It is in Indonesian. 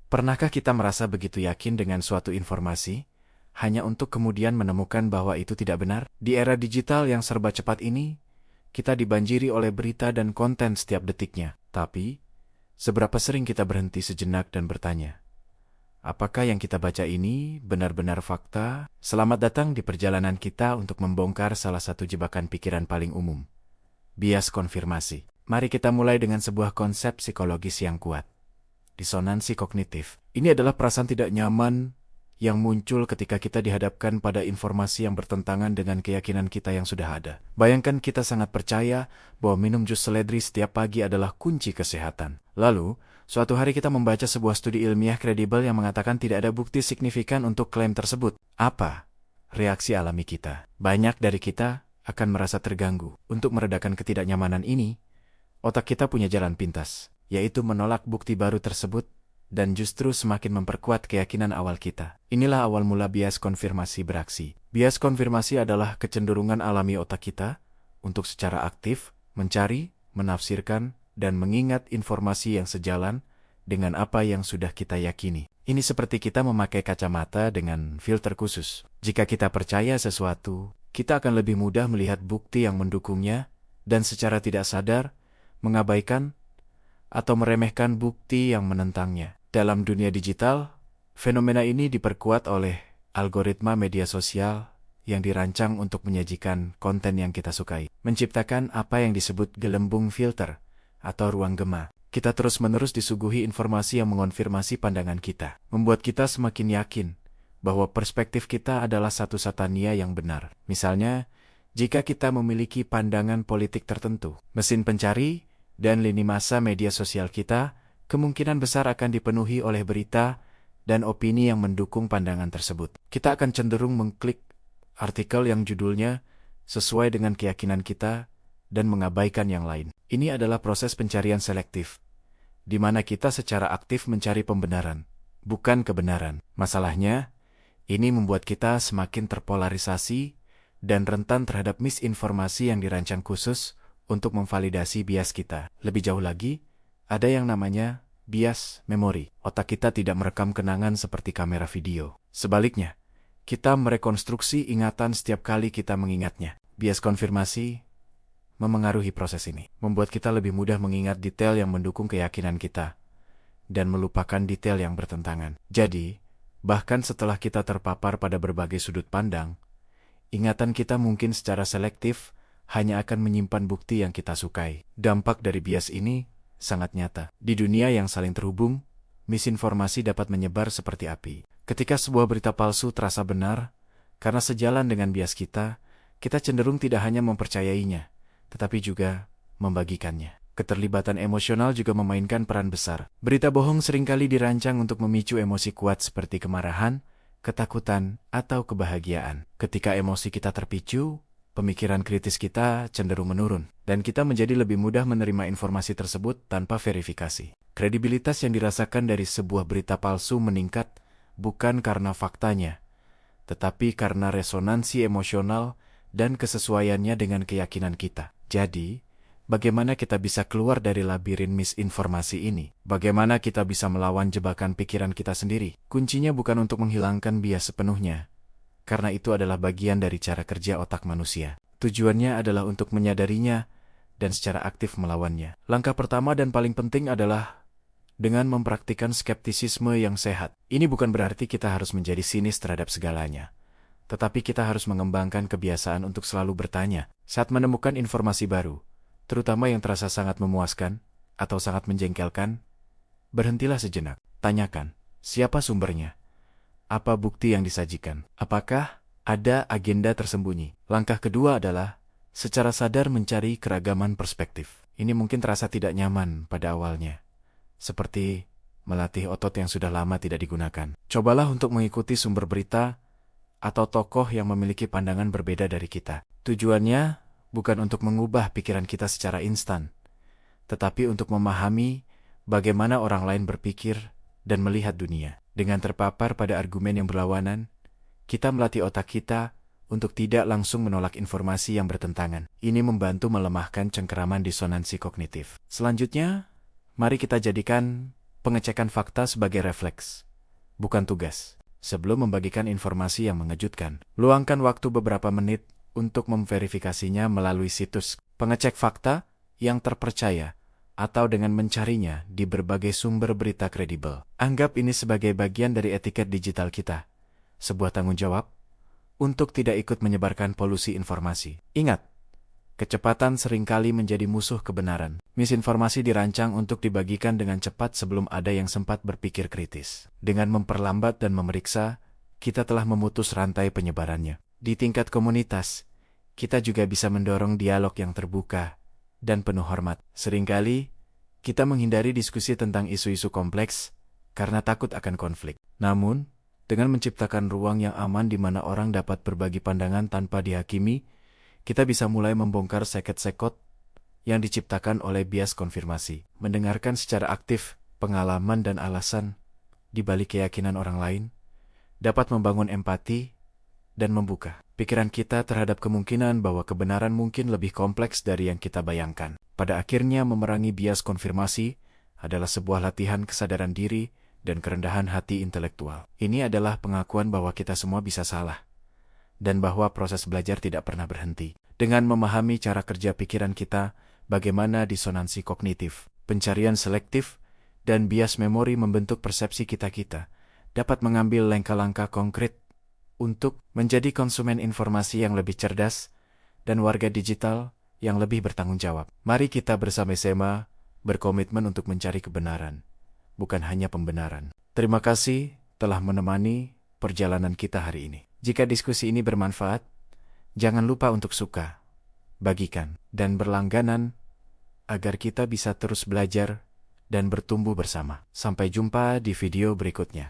Pernahkah kita merasa begitu yakin dengan suatu informasi, hanya untuk kemudian menemukan bahwa itu tidak benar? Di era digital yang serba cepat ini, kita dibanjiri oleh berita dan konten setiap detiknya. Tapi, seberapa sering kita berhenti sejenak dan bertanya, apakah yang kita baca ini benar-benar fakta? Selamat datang di perjalanan kita untuk membongkar salah satu jebakan pikiran paling umum, bias konfirmasi. Mari kita mulai dengan sebuah konsep psikologis yang kuat. Disonansi kognitif. Ini adalah perasaan tidak nyaman yang muncul ketika kita dihadapkan pada informasi yang bertentangan dengan keyakinan kita yang sudah ada. Bayangkan kita sangat percaya bahwa minum jus seledri setiap pagi adalah kunci kesehatan. Lalu, suatu hari kita membaca sebuah studi ilmiah kredibel yang mengatakan tidak ada bukti signifikan untuk klaim tersebut. Apa reaksi alami kita? Banyak dari kita akan merasa terganggu. Untuk meredakan ketidaknyamanan ini, otak kita punya jalan pintas, yaitu menolak bukti baru tersebut dan justru semakin memperkuat keyakinan awal kita. Inilah awal mula bias konfirmasi beraksi. Bias konfirmasi adalah kecenderungan alami otak kita untuk secara aktif mencari, menafsirkan, dan mengingat informasi yang sejalan dengan apa yang sudah kita yakini. Ini seperti kita memakai kacamata dengan filter khusus. Jika kita percaya sesuatu, kita akan lebih mudah melihat bukti yang mendukungnya dan secara tidak sadar mengabaikan atau meremehkan bukti yang menentangnya. Dalam dunia digital, fenomena ini diperkuat oleh algoritma media sosial yang dirancang untuk menyajikan konten yang kita sukai, menciptakan apa yang disebut gelembung filter atau ruang gema. Kita terus-menerus disuguhi informasi yang mengonfirmasi pandangan kita, membuat kita semakin yakin bahwa perspektif kita adalah satu-satunya yang benar. Misalnya, jika kita memiliki pandangan politik tertentu, mesin pencari dan lini masa media sosial kita kemungkinan besar akan dipenuhi oleh berita dan opini yang mendukung pandangan tersebut. Kita akan cenderung mengklik artikel yang judulnya sesuai dengan keyakinan kita dan mengabaikan yang lain. Ini adalah proses pencarian selektif, di mana kita secara aktif mencari pembenaran, bukan kebenaran. Masalahnya, ini membuat kita semakin terpolarisasi dan rentan terhadap misinformasi yang dirancang khusus untuk memvalidasi bias kita. Lebih jauh lagi, ada yang namanya bias memori. Otak kita tidak merekam kenangan seperti kamera video. Sebaliknya, kita merekonstruksi ingatan setiap kali kita mengingatnya. Bias konfirmasi memengaruhi proses ini, membuat kita lebih mudah mengingat detail yang mendukung keyakinan kita dan melupakan detail yang bertentangan. Jadi, bahkan setelah kita terpapar pada berbagai sudut pandang, ingatan kita mungkin secara selektif hanya akan menyimpan bukti yang kita sukai. Dampak dari bias ini sangat nyata. Di dunia yang saling terhubung, misinformasi dapat menyebar seperti api. Ketika sebuah berita palsu terasa benar, karena sejalan dengan bias kita cenderung tidak hanya mempercayainya, tetapi juga membagikannya. Keterlibatan emosional juga memainkan peran besar. Berita bohong seringkali dirancang untuk memicu emosi kuat seperti kemarahan, ketakutan, atau kebahagiaan. Ketika emosi kita terpicu, pemikiran kritis kita cenderung menurun, dan kita menjadi lebih mudah menerima informasi tersebut tanpa verifikasi. Kredibilitas yang dirasakan dari sebuah berita palsu meningkat bukan karena faktanya, tetapi karena resonansi emosional dan kesesuaiannya dengan keyakinan kita. Jadi, bagaimana kita bisa keluar dari labirin misinformasi ini? Bagaimana kita bisa melawan jebakan pikiran kita sendiri? Kuncinya bukan untuk menghilangkan bias sepenuhnya, karena itu adalah bagian dari cara kerja otak manusia. Tujuannya adalah untuk menyadarinya dan secara aktif melawannya. Langkah pertama dan paling penting adalah dengan mempraktikkan skeptisisme yang sehat. Ini bukan berarti kita harus menjadi sinis terhadap segalanya, tetapi kita harus mengembangkan kebiasaan untuk selalu bertanya saat menemukan informasi baru, terutama yang terasa sangat memuaskan atau sangat menjengkelkan. Berhentilah sejenak, tanyakan, siapa sumbernya? Apa bukti yang disajikan? Apakah ada agenda tersembunyi? Langkah kedua adalah secara sadar mencari keragaman perspektif. Ini mungkin terasa tidak nyaman pada awalnya, seperti melatih otot yang sudah lama tidak digunakan. Cobalah untuk mengikuti sumber berita atau tokoh yang memiliki pandangan berbeda dari kita. Tujuannya bukan untuk mengubah pikiran kita secara instan, tetapi untuk memahami bagaimana orang lain berpikir dan melihat dunia. Dengan terpapar pada argumen yang berlawanan, kita melatih otak kita untuk tidak langsung menolak informasi yang bertentangan. Ini membantu melemahkan cengkeraman disonansi kognitif. Selanjutnya, mari kita jadikan pengecekan fakta sebagai refleks, bukan tugas. Sebelum membagikan informasi yang mengejutkan, luangkan waktu beberapa menit untuk memverifikasinya melalui situs pengecek fakta yang terpercaya atau dengan mencarinya di berbagai sumber berita kredibel. Anggap ini sebagai bagian dari etiket digital kita, sebuah tanggung jawab untuk tidak ikut menyebarkan polusi informasi. Ingat, kecepatan seringkali menjadi musuh kebenaran. Misinformasi dirancang untuk dibagikan dengan cepat sebelum ada yang sempat berpikir kritis. Dengan memperlambat dan memeriksa, kita telah memutus rantai penyebarannya. Di tingkat komunitas, kita juga bisa mendorong dialog yang terbuka dan penuh hormat. Seringkali, kita menghindari diskusi tentang isu-isu kompleks karena takut akan konflik. Namun, dengan menciptakan ruang yang aman di mana orang dapat berbagi pandangan tanpa dihakimi, kita bisa mulai membongkar seket-sekot yang diciptakan oleh bias konfirmasi. Mendengarkan secara aktif pengalaman dan alasan di balik keyakinan orang lain dapat membangun empati dan membuka pikiran kita terhadap kemungkinan bahwa kebenaran mungkin lebih kompleks dari yang kita bayangkan. Pada akhirnya, memerangi bias konfirmasi adalah sebuah latihan kesadaran diri dan kerendahan hati intelektual. Ini adalah pengakuan bahwa kita semua bisa salah, dan bahwa proses belajar tidak pernah berhenti. Dengan memahami cara kerja pikiran kita, bagaimana disonansi kognitif, pencarian selektif, dan bias memori membentuk persepsi kita dapat mengambil langkah-langkah konkret untuk menjadi konsumen informasi yang lebih cerdas dan warga digital yang lebih bertanggung jawab. Mari kita bersama-sama berkomitmen untuk mencari kebenaran, bukan hanya pembenaran. Terima kasih telah menemani perjalanan kita hari ini. Jika diskusi ini bermanfaat, jangan lupa untuk suka, bagikan, dan berlangganan agar kita bisa terus belajar dan bertumbuh bersama. Sampai jumpa di video berikutnya.